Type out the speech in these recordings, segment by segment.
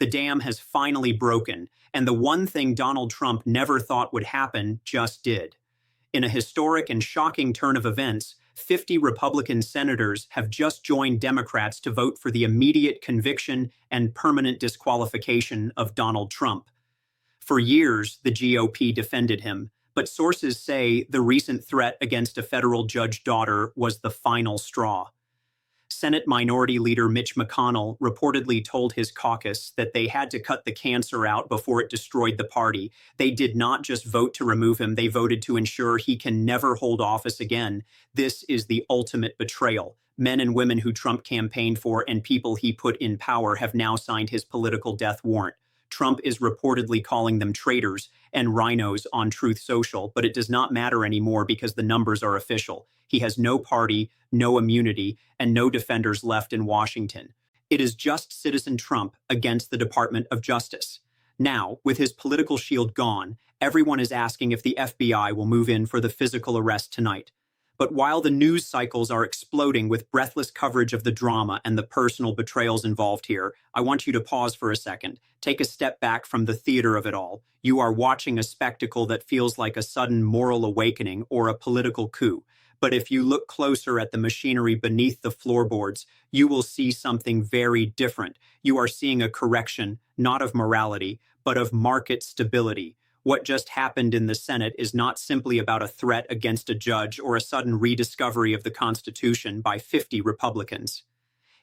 The dam has finally broken, and the one thing Donald Trump never thought would happen just did. In a historic and shocking turn of events, 50 Republican senators have just joined Democrats to vote for the immediate conviction and permanent disqualification of Donald Trump. For years, the GOP defended him, but sources say the recent threat against a federal judge's daughter was the final straw. Senate Minority Leader Mitch McConnell reportedly told his caucus that they had to cut the cancer out before it destroyed the party. They did not just vote to remove him, they voted to ensure he can never hold office again. This is the ultimate betrayal. Men and women who Trump campaigned for and people he put in power have now signed his political death warrant. Trump is reportedly calling them traitors and rhinos on Truth Social, but it does not matter anymore because the numbers are official. He has no party, no immunity, and no defenders left in Washington. It is just Citizen Trump against the Department of Justice. Now, with his political shield gone, everyone is asking if the FBI will move in for the physical arrest tonight. But while the news cycles are exploding with breathless coverage of the drama and the personal betrayals involved here, I want you to pause for a second. Take a step back from the theater of it all. You are watching a spectacle that feels like a sudden moral awakening or a political coup. But if you look closer at the machinery beneath the floorboards, you will see something very different. You are seeing a correction, not of morality, but of market stability. What just happened in the Senate is not simply about a threat against a judge or a sudden rediscovery of the Constitution by 50 Republicans.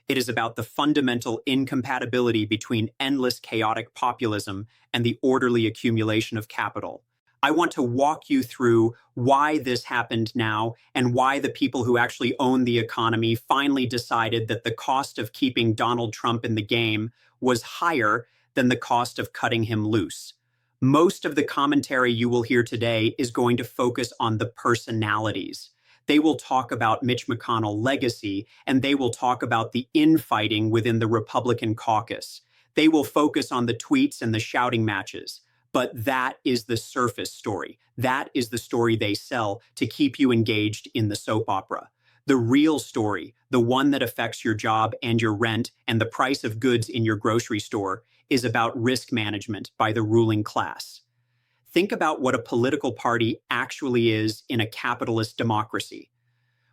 It is about the fundamental incompatibility between endless chaotic populism and the orderly accumulation of capital. I want to walk you through why this happened now and why the people who actually own the economy finally decided that the cost of keeping Donald Trump in the game was higher than the cost of cutting him loose. Most of the commentary you will hear today is going to focus on the personalities. They will talk about Mitch McConnell's legacy, and they will talk about the infighting within the Republican caucus. They will focus on the tweets and the shouting matches. But that is the surface story. That is the story they sell to keep you engaged in the soap opera. The real story, the one that affects your job and your rent and the price of goods in your grocery store, is about risk management by the ruling class. Think about what a political party actually is in a capitalist democracy.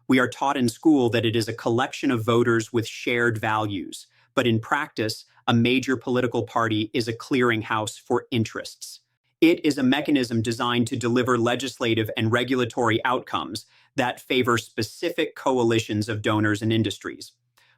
We are taught in school that it is a collection of voters with shared values, but in practice, a major political party is a clearinghouse for interests. It is a mechanism designed to deliver legislative and regulatory outcomes that favor specific coalitions of donors and industries.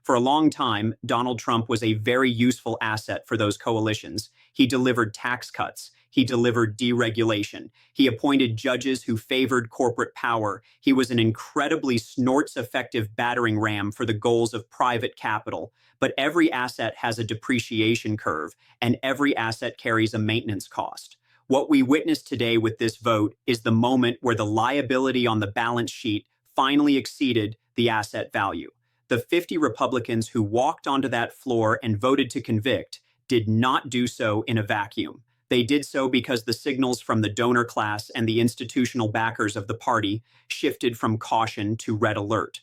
For a long time, Donald Trump was a very useful asset for those coalitions. He delivered tax cuts. He delivered deregulation. He appointed judges who favored corporate power. He was an incredibly snorts-effective battering ram for the goals of private capital. But every asset has a depreciation curve, and every asset carries a maintenance cost. What we witness today with this vote is the moment where the liability on the balance sheet finally exceeded the asset value. The 50 Republicans who walked onto that floor and voted to convict did not do so in a vacuum. They did so because the signals from the donor class and the institutional backers of the party shifted from caution to red alert.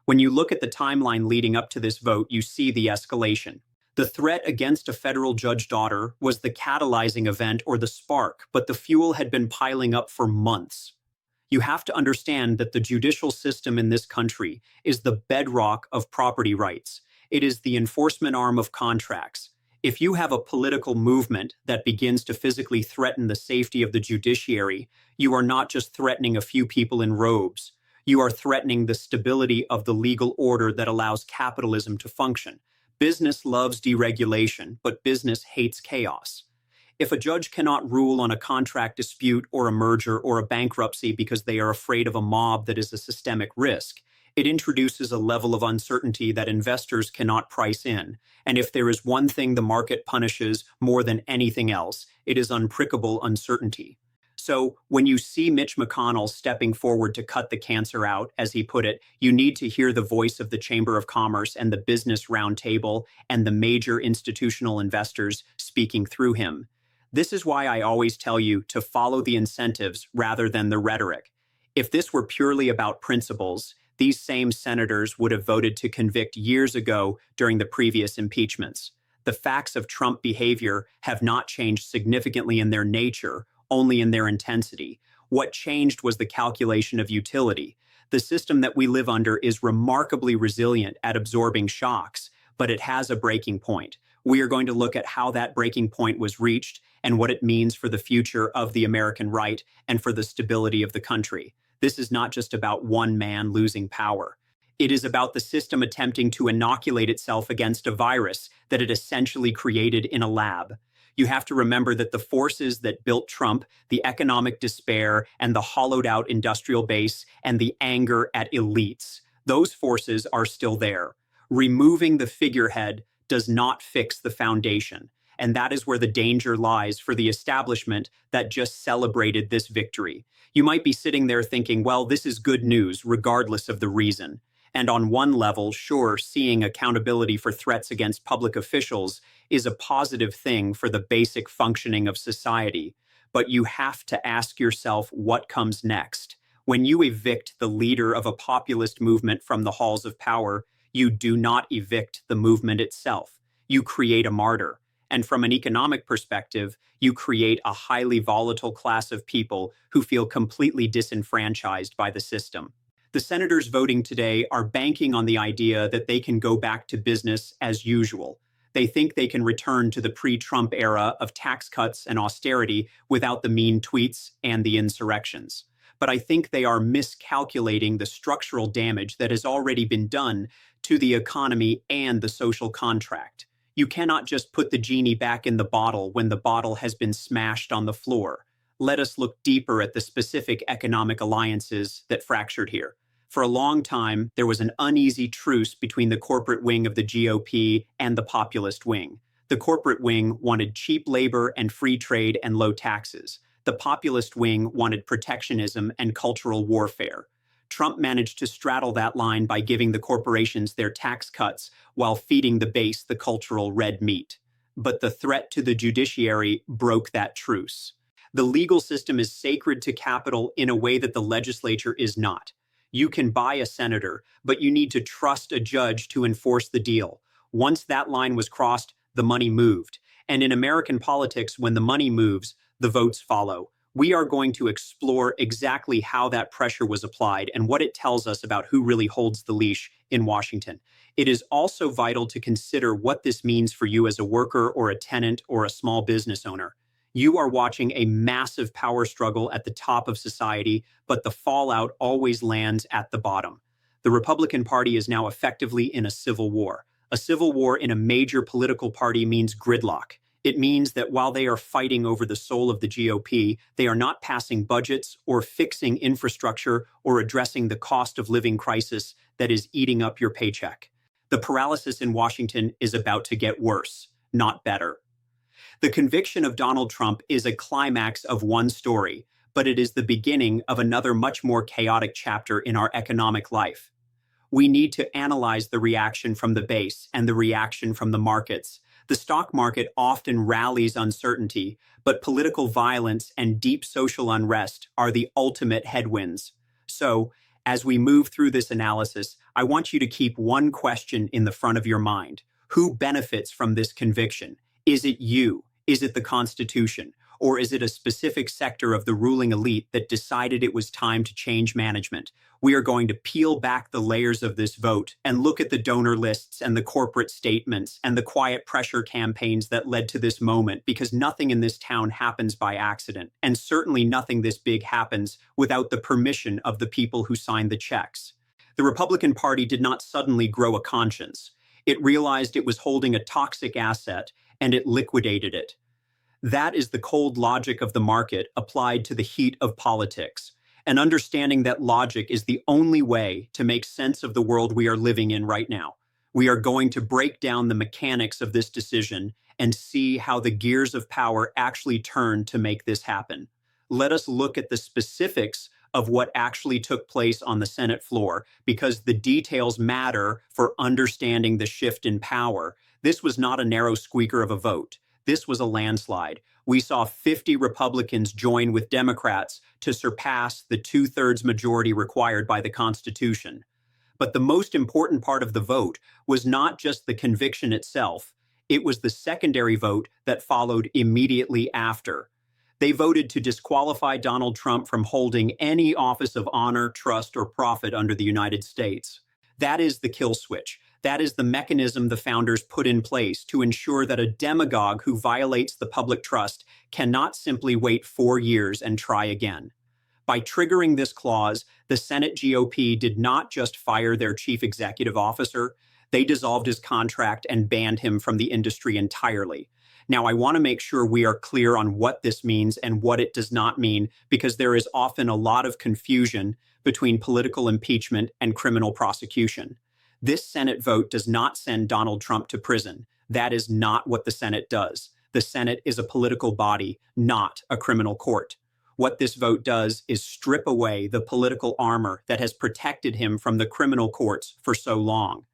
When you look at the timeline leading up to this vote, you see the escalation. The threat against a federal judge's daughter was the catalyzing event or the spark, but the fuel had been piling up for months. You have to understand that the judicial system in this country is the bedrock of property rights. It is the enforcement arm of contracts. If you have a political movement that begins to physically threaten the safety of the judiciary, you are not just threatening a few people in robes. You are threatening the stability of the legal order that allows capitalism to function. Business loves deregulation, but business hates chaos. If a judge cannot rule on a contract dispute or a merger or a bankruptcy because they are afraid of a mob that is a systemic risk, it introduces a level of uncertainty that investors cannot price in. And if there is one thing the market punishes more than anything else, it is unprickable uncertainty. So when you see Mitch McConnell stepping forward to cut the cancer out, as he put it, you need to hear the voice of the Chamber of Commerce and the Business Roundtable and the major institutional investors speaking through him. This is why I always tell you to follow the incentives rather than the rhetoric. If this were purely about principles, these same senators would have voted to convict years ago during the previous impeachments. The facts of Trump behavior have not changed significantly in their nature, only in their intensity. What changed was the calculation of utility. The system that we live under is remarkably resilient at absorbing shocks, but it has a breaking point. We are going to look at how that breaking point was reached and what it means for the future of the American right and for the stability of the country. This is not just about one man losing power. It is about the system attempting to inoculate itself against a virus that it essentially created in a lab. You have to remember that the forces that built Trump, the economic despair and the hollowed out industrial base and the anger at elites, those forces are still there. Removing the figurehead does not fix the foundation. And that is where the danger lies for the establishment that just celebrated this victory. You might be sitting there thinking, well, this is good news, regardless of the reason. And on one level, sure, seeing accountability for threats against public officials is a positive thing for the basic functioning of society. But you have to ask yourself what comes next. When you evict the leader of a populist movement from the halls of power, you do not evict the movement itself. You create a martyr. And from an economic perspective, you create a highly volatile class of people who feel completely disenfranchised by the system. The senators voting today are banking on the idea that they can go back to business as usual. They think they can return to the pre-Trump era of tax cuts and austerity without the mean tweets and the insurrections. But I think they are miscalculating the structural damage that has already been done to the economy and the social contract. You cannot just put the genie back in the bottle when the bottle has been smashed on the floor. Let us look deeper at the specific economic alliances that fractured here. For a long time, there was an uneasy truce between the corporate wing of the GOP and the populist wing. The corporate wing wanted cheap labor and free trade and low taxes. The populist wing wanted protectionism and cultural warfare. Trump managed to straddle that line by giving the corporations their tax cuts while feeding the base the cultural red meat. But the threat to the judiciary broke that truce. The legal system is sacred to capital in a way that the legislature is not. You can buy a senator, but you need to trust a judge to enforce the deal. Once that line was crossed, the money moved. And in American politics, when the money moves, the votes follow. We are going to explore exactly how that pressure was applied and what it tells us about who really holds the leash in Washington. It is also vital to consider what this means for you as a worker or a tenant or a small business owner. You are watching a massive power struggle at the top of society, but the fallout always lands at the bottom. The Republican Party is now effectively in a civil war. A civil war in a major political party means gridlock. It means that while they are fighting over the soul of the GOP, they are not passing budgets or fixing infrastructure or addressing the cost of living crisis that is eating up your paycheck. The paralysis in Washington is about to get worse, not better. The conviction of Donald Trump is a climax of one story, but it is the beginning of another much more chaotic chapter in our economic life. We need to analyze the reaction from the base and the reaction from the markets. The stock market often rallies uncertainty, but political violence and deep social unrest are the ultimate headwinds. So, as we move through this analysis, I want you to keep one question in the front of your mind. Who benefits from this conviction? Is it you? Is it the Constitution? Or is it a specific sector of the ruling elite that decided it was time to change management? We are going to peel back the layers of this vote and look at the donor lists and the corporate statements and the quiet pressure campaigns that led to this moment, because nothing in this town happens by accident, and certainly nothing this big happens without the permission of the people who signed the checks. The Republican Party did not suddenly grow a conscience. It realized it was holding a toxic asset and it liquidated it. That is the cold logic of the market applied to the heat of politics. And understanding that logic is the only way to make sense of the world we are living in right now. We are going to break down the mechanics of this decision and see how the gears of power actually turn to make this happen. Let us look at the specifics of what actually took place on the Senate floor, because the details matter for understanding the shift in power. This was not a narrow squeaker of a vote. This was a landslide. We saw 50 Republicans join with Democrats to surpass the 2/3 majority required by the Constitution. But the most important part of the vote was not just the conviction itself. It was the secondary vote that followed immediately after. They voted to disqualify Donald Trump from holding any office of honor, trust, or profit under the United States. That is the kill switch. That is the mechanism the founders put in place to ensure that a demagogue who violates the public trust cannot simply wait 4 years and try again. By triggering this clause, the Senate GOP did not just fire their chief executive officer, they dissolved his contract and banned him from the industry entirely. Now, I want to make sure we are clear on what this means and what it does not mean, because there is often a lot of confusion between political impeachment and criminal prosecution. This Senate vote does not send Donald Trump to prison. That is not what the Senate does. The Senate is a political body, not a criminal court. What this vote does is strip away the political armor that has protected him from the criminal courts for so long.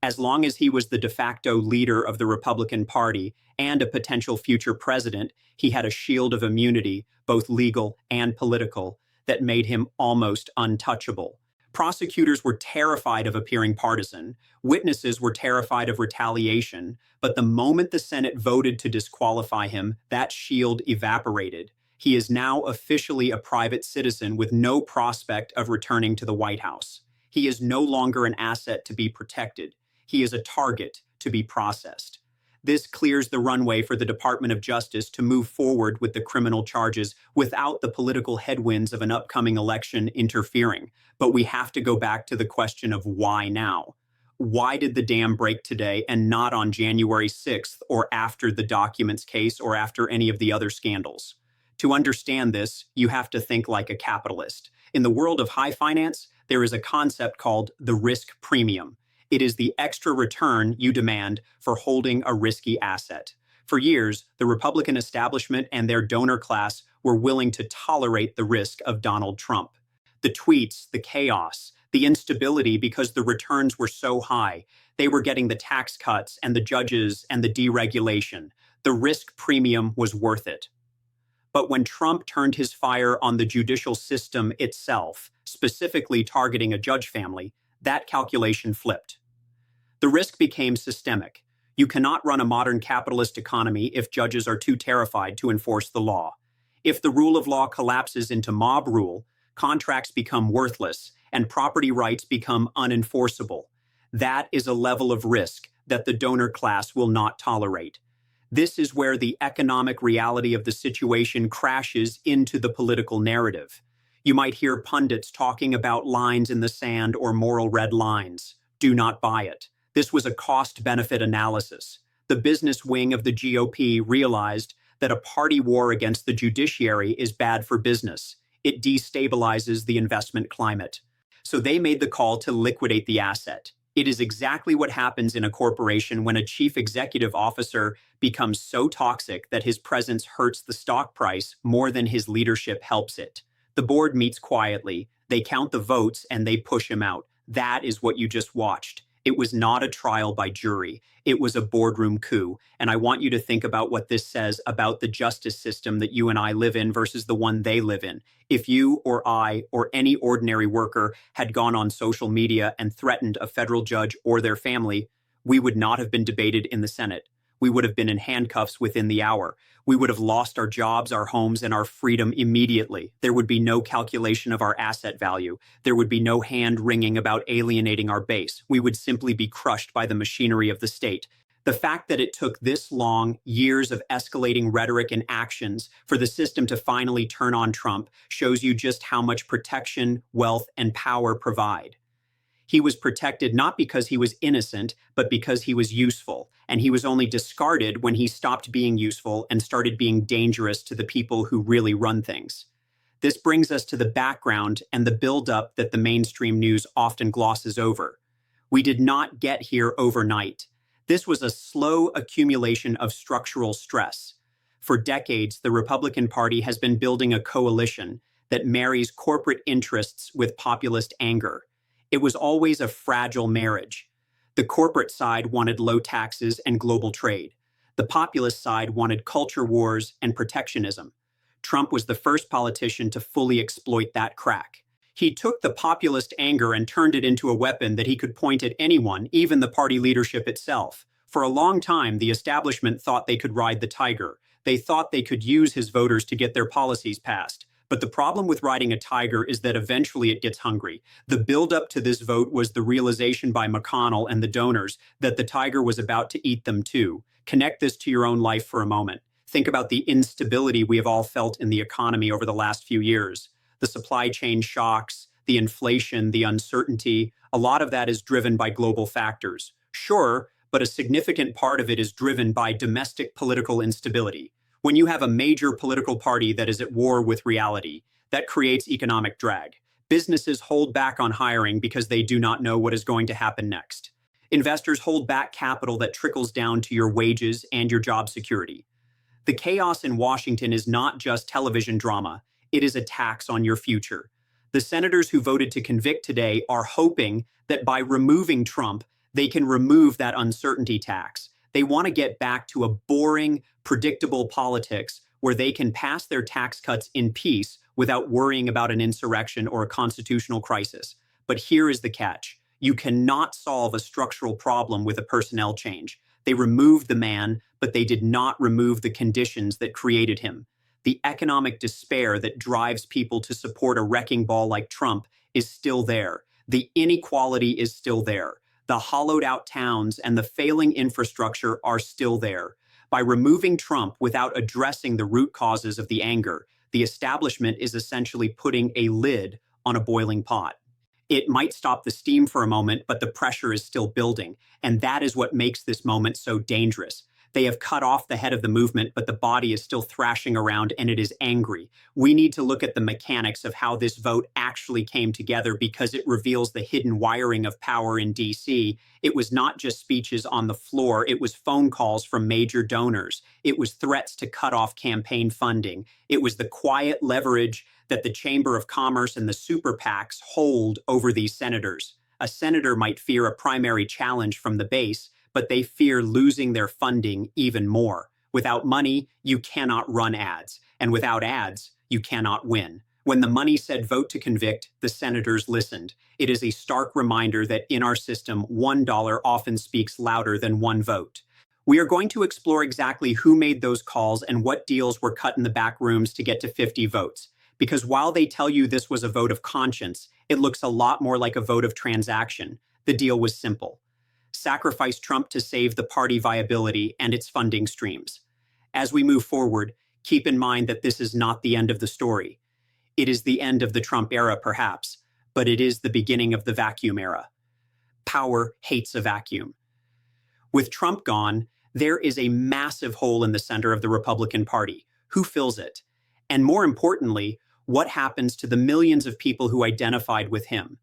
As long as he was the de facto leader of the Republican Party and a potential future president, he had a shield of immunity, both legal and political, that made him almost untouchable. Prosecutors were terrified of appearing partisan. Witnesses were terrified of retaliation. But the moment the Senate voted to disqualify him, that shield evaporated. He is now officially a private citizen with no prospect of returning to the White House. He is no longer an asset to be protected. He is a target to be processed. This clears the runway for the Department of Justice to move forward with the criminal charges without the political headwinds of an upcoming election interfering. But we have to go back to the question of why now? Why did the dam break today and not on January 6th or after the documents case or after any of the other scandals? To understand this, you have to think like a capitalist. In the world of high finance, there is a concept called the risk premium. It is the extra return you demand for holding a risky asset. For years, the Republican establishment and their donor class were willing to tolerate the risk of Donald Trump. The tweets, the chaos, the instability because the returns were so high. They were getting the tax cuts and the judges and the deregulation. The risk premium was worth it. But when Trump turned his fire on the judicial system itself, specifically targeting a judge family, that calculation flipped. The risk became systemic. You cannot run a modern capitalist economy if judges are too terrified to enforce the law. If the rule of law collapses into mob rule, contracts become worthless and property rights become unenforceable. That is a level of risk that the donor class will not tolerate. This is where the economic reality of the situation crashes into the political narrative. You might hear pundits talking about lines in the sand or moral red lines. Do not buy it. This was a cost-benefit analysis. The business wing of the GOP realized that a party war against the judiciary is bad for business. It destabilizes the investment climate. So they made the call to liquidate the asset. It is exactly what happens in a corporation when a chief executive officer becomes so toxic that his presence hurts the stock price more than his leadership helps it. The board meets quietly, they count the votes, and they push him out. That is what you just watched. It was not a trial by jury. It was a boardroom coup. And I want you to think about what this says about the justice system that you and I live in versus the one they live in. If you or I or any ordinary worker had gone on social media and threatened a federal judge or their family, we would not have been debated in the Senate. We would have been in handcuffs within the hour. We would have lost our jobs, our homes, and our freedom immediately. There would be no calculation of our asset value. There would be no hand-wringing about alienating our base. We would simply be crushed by the machinery of the state. The fact that it took this long, years of escalating rhetoric and actions for the system to finally turn on Trump shows you just how much protection, wealth, and power provide. He was protected not because he was innocent, but because he was useful. And he was only discarded when he stopped being useful and started being dangerous to the people who really run things. This brings us to the background and the buildup that the mainstream news often glosses over. We did not get here overnight. This was a slow accumulation of structural stress. For decades, the Republican Party has been building a coalition that marries corporate interests with populist anger. It was always a fragile marriage. The corporate side wanted low taxes and global trade. The populist side wanted culture wars and protectionism. Trump was the first politician to fully exploit that crack. He took the populist anger and turned it into a weapon that he could point at anyone, even the party leadership itself. For a long time, the establishment thought they could ride the tiger. They thought they could use his voters to get their policies passed. But the problem with riding a tiger is that eventually it gets hungry. The buildup to this vote was the realization by McConnell and the donors that the tiger was about to eat them too. Connect this to your own life for a moment. Think about the instability we have all felt in the economy over the last few years. The supply chain shocks, the inflation, the uncertainty, a lot of that is driven by global factors. Sure, but a significant part of it is driven by domestic political instability. When you have a major political party that is at war with reality, that creates economic drag. Businesses hold back on hiring because they do not know what is going to happen next. Investors hold back capital that trickles down to your wages and your job security. The chaos in Washington is not just television drama, it is a tax on your future. The senators who voted to convict today are hoping that by removing Trump, they can remove that uncertainty tax. They want to get back to a boring, predictable politics where they can pass their tax cuts in peace without worrying about an insurrection or a constitutional crisis. But here is the catch. You cannot solve a structural problem with a personnel change. They removed the man, but they did not remove the conditions that created him. The economic despair that drives people to support a wrecking ball like Trump is still there. The inequality is still there. The hollowed out towns and the failing infrastructure are still there. By removing Trump without addressing the root causes of the anger, the establishment is essentially putting a lid on a boiling pot. It might stop the steam for a moment, but the pressure is still building, and that is what makes this moment so dangerous. They have cut off the head of the movement, but the body is still thrashing around and it is angry. We need to look at the mechanics of how this vote actually came together because it reveals the hidden wiring of power in DC. It was not just speeches on the floor, it was phone calls from major donors. It was threats to cut off campaign funding. It was the quiet leverage that the Chamber of Commerce and the super PACs hold over these senators. A senator might fear a primary challenge from the base, but they fear losing their funding even more. Without money, you cannot run ads, and without ads, you cannot win. When the money said vote to convict, the senators listened. It is a stark reminder that in our system, $1 often speaks louder than one vote. We are going to explore exactly who made those calls and what deals were cut in the back rooms to get to 50 votes. Because while they tell you this was a vote of conscience, it looks a lot more like a vote of transaction. The deal was simple. Sacrifice Trump to save the party viability and its funding streams. As we move forward, keep in mind that this is not the end of the story. It is the end of the Trump era, perhaps, but it is the beginning of the vacuum era. Power hates a vacuum. With Trump gone, there is a massive hole in the center of the Republican Party. Who fills it? And more importantly, what happens to the millions of people who identified with him?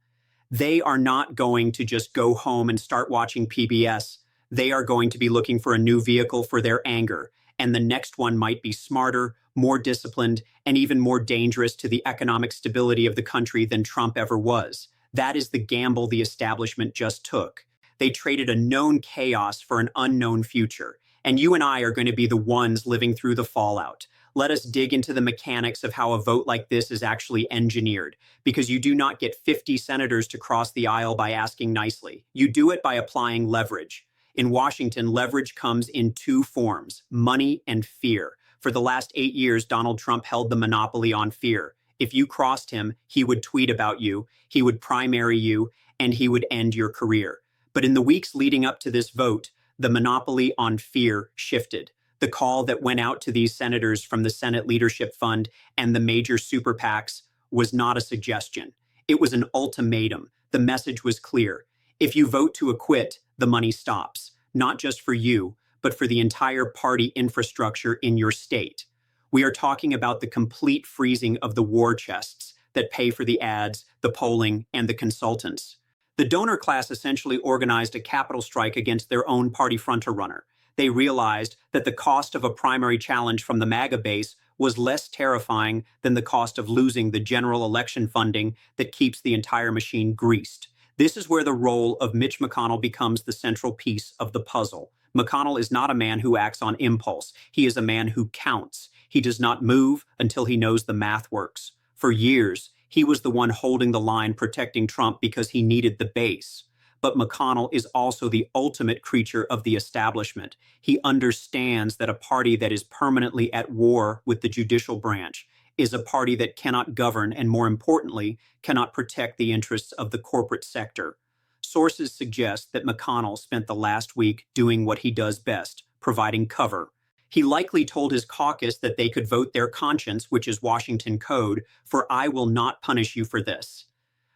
They are not going to just go home and start watching PBS. They are going to be looking for a new vehicle for their anger. And the next one might be smarter, more disciplined, and even more dangerous to the economic stability of the country than Trump ever was. That is the gamble the establishment just took. They traded a known chaos for an unknown future. And you and I are going to be the ones living through the fallout. Let us dig into the mechanics of how a vote like this is actually engineered, because you do not get 50 senators to cross the aisle by asking nicely. You do it by applying leverage. In Washington, leverage comes in two forms, money and fear. For the last 8 years, Donald Trump held the monopoly on fear. If you crossed him, he would tweet about you, he would primary you, and he would end your career. But in the weeks leading up to this vote, the monopoly on fear shifted. The call that went out to these senators from the Senate Leadership Fund and the major super PACs was not a suggestion. It was an ultimatum. The message was clear. If you vote to acquit, the money stops, not just for you, but for the entire party infrastructure in your state. We are talking about the complete freezing of the war chests that pay for the ads, the polling, and the consultants. The donor class essentially organized a capital strike against their own party frontrunner. They realized that the cost of a primary challenge from the MAGA base was less terrifying than the cost of losing the general election funding that keeps the entire machine greased. This is where the role of Mitch McConnell becomes the central piece of the puzzle. McConnell is not a man who acts on impulse. He is a man who counts. He does not move until he knows the math works. For years, he was the one holding the line protecting Trump because he needed the base. But McConnell is also the ultimate creature of the establishment. He understands that a party that is permanently at war with the judicial branch is a party that cannot govern and, more importantly, cannot protect the interests of the corporate sector. Sources suggest that McConnell spent the last week doing what he does best, providing cover. He likely told his caucus that they could vote their conscience, which is Washington code, for "I will not punish you for this."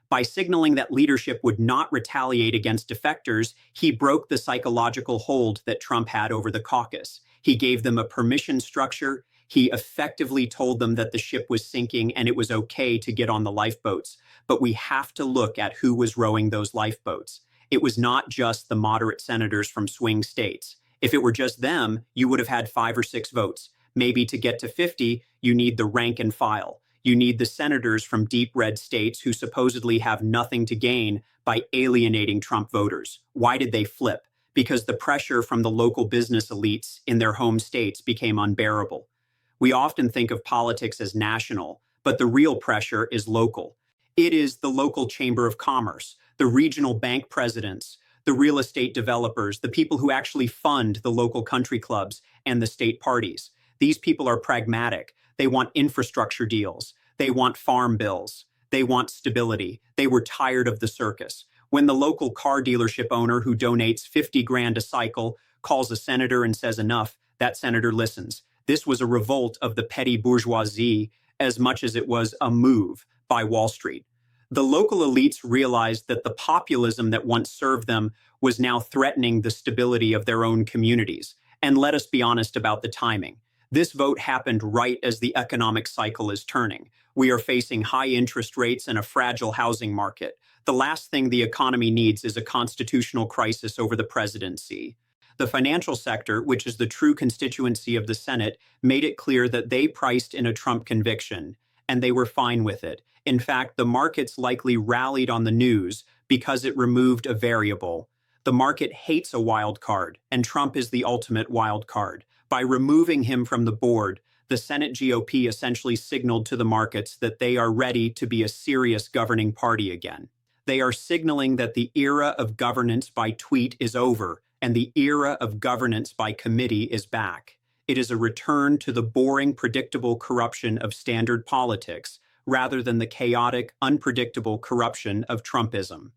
By signaling that leadership would not retaliate against defectors, he broke the psychological hold that Trump had over the caucus. He gave them a permission structure. He effectively told them that the ship was sinking and it was okay to get on the lifeboats. But we have to look at who was rowing those lifeboats. It was not just the moderate senators from swing states. If it were just them, you would have had 5 or 6 votes. Maybe to get to 50, you need the rank and file. You need the senators from deep red states who supposedly have nothing to gain by alienating Trump voters. Why did they flip? Because the pressure from the local business elites in their home states became unbearable. We often think of politics as national, but the real pressure is local. It is the local chamber of commerce, the regional bank presidents, the real estate developers, the people who actually fund the local country clubs and the state parties. These people are pragmatic. They want infrastructure deals. They want farm bills. They want stability. They were tired of the circus. When the local car dealership owner who donates 50 grand a cycle calls a senator and says enough, that senator listens. This was a revolt of the petty bourgeoisie as much as it was a move by Wall Street. The local elites realized that the populism that once served them was now threatening the stability of their own communities. And let us be honest about the timing. This vote happened right as the economic cycle is turning. We are facing high interest rates and a fragile housing market. The last thing the economy needs is a constitutional crisis over the presidency. The financial sector, which is the true constituency of the Senate, made it clear that they priced in a Trump conviction, and they were fine with it. In fact, the markets likely rallied on the news because it removed a variable. The market hates a wild card, and Trump is the ultimate wild card. By removing him from the board, the Senate GOP essentially signaled to the markets that they are ready to be a serious governing party again. They are signaling that the era of governance by tweet is over, and the era of governance by committee is back. It is a return to the boring, predictable corruption of standard politics, rather than the chaotic, unpredictable corruption of Trumpism.